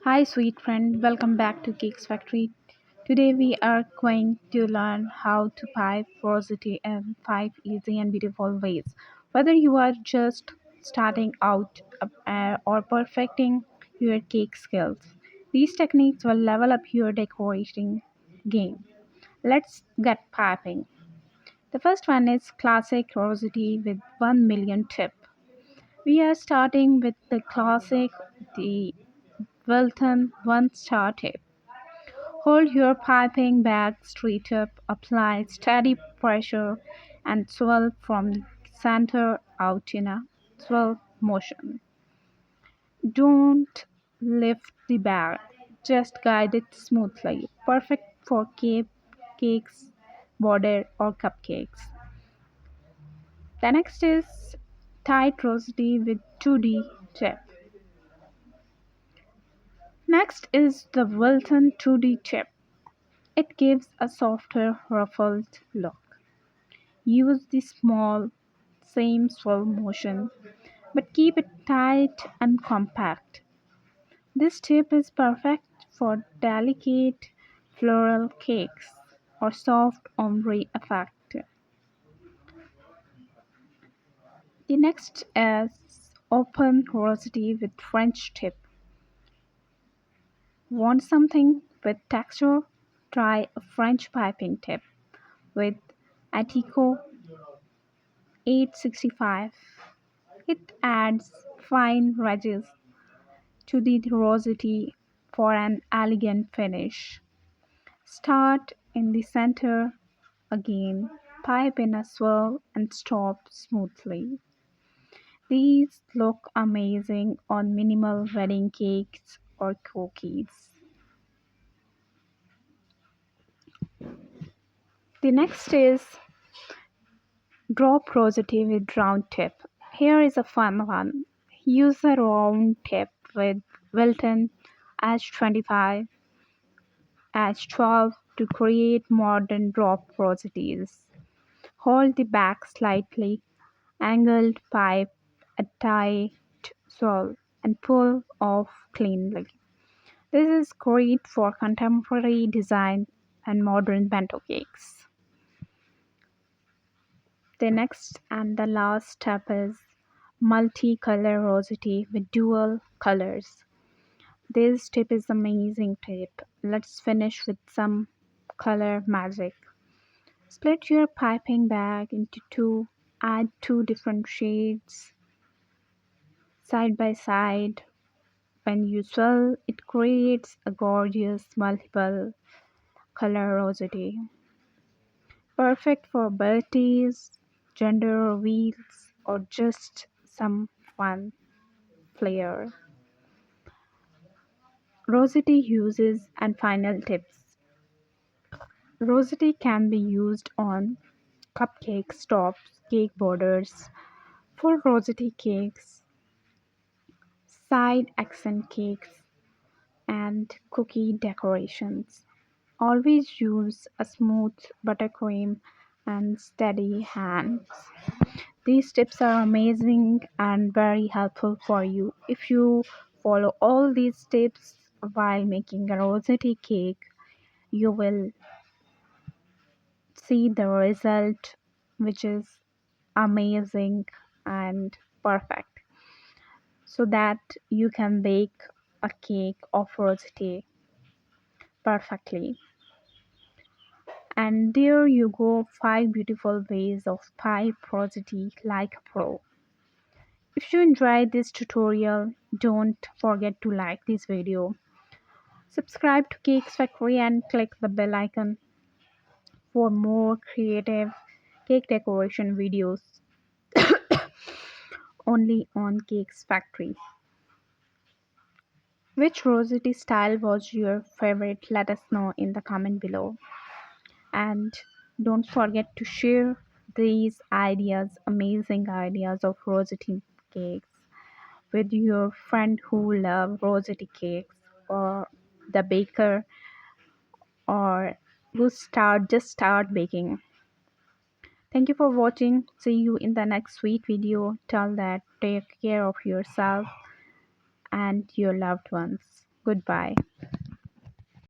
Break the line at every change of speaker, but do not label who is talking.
Hi, sweet friend. Welcome back to Cakes Factory. Today we are going to learn how to pipe rosette in 5 easy and beautiful ways. Whether you are just starting out or perfecting your cake skills, these techniques will level up your decorating game. Let's get piping. The first one is classic rosette with 1 million tip. We are starting with the classic, the Wilton 1 star tip. Hold your piping bag straight up, apply steady pressure, and swirl from the center out in a swirl motion. Don't lift the bag, just guide it smoothly. Perfect for cakes, border, or cupcakes. The next is tight rosette with 2D tip. Next is the Wilton 2D tip. It gives a softer, ruffled look. Use the small, same swirl motion, but keep it tight and compact. This tip is perfect for delicate floral cakes or soft ombre effect. The next is open rosette with French tip. Want something with texture? Try a French piping tip with Atico 865. It adds fine ridges to the rosette for an elegant finish. Start in the center again, pipe in a swirl and stop smoothly. These look amazing on minimal wedding cakes or cookies. The next is drop rosette with round tip. Here is a fun one. Use a round tip with Wilton H25 H12 to create modern drop rosettes. Hold the back slightly angled pipe a tight swirl and pull off cleanly. This is great for contemporary design and modern bento cakes. The next and the last step is multicolor rosette with dual colors. This tip is amazing tip. Let's finish with some color magic. Split your piping bag into two, add two different shades side by side. When you swirl, it creates a gorgeous multiple color rosette. Perfect for birthdays, gender reveals, or just some fun flair. Rosette uses and final tips. Rosette can be used on cupcake tops, cake borders, full rosette cakes, side accent cakes, and cookie decorations. Always use a smooth buttercream and steady hands. These tips are amazing and very helpful for you. If you follow all these tips while making a rosette cake, you will see the result, which is amazing and perfect, so that you can bake a cake of rosette perfectly. And there you go, 5 beautiful ways of pie rosette like a pro. If you enjoyed this tutorial, don't forget to like this video, subscribe to Cakes Factory and click the bell icon for more creative cake decoration videos only on Cakes Factory. Which rosette style was your favorite? Let us know in the comment below. And don't forget to share these ideas, amazing ideas of rosette cakes with your friend who love rosette cakes, or the baker, or who start baking. Thank you for watching. See you in the next sweet video. Till that, take care of yourself and your loved ones. Goodbye.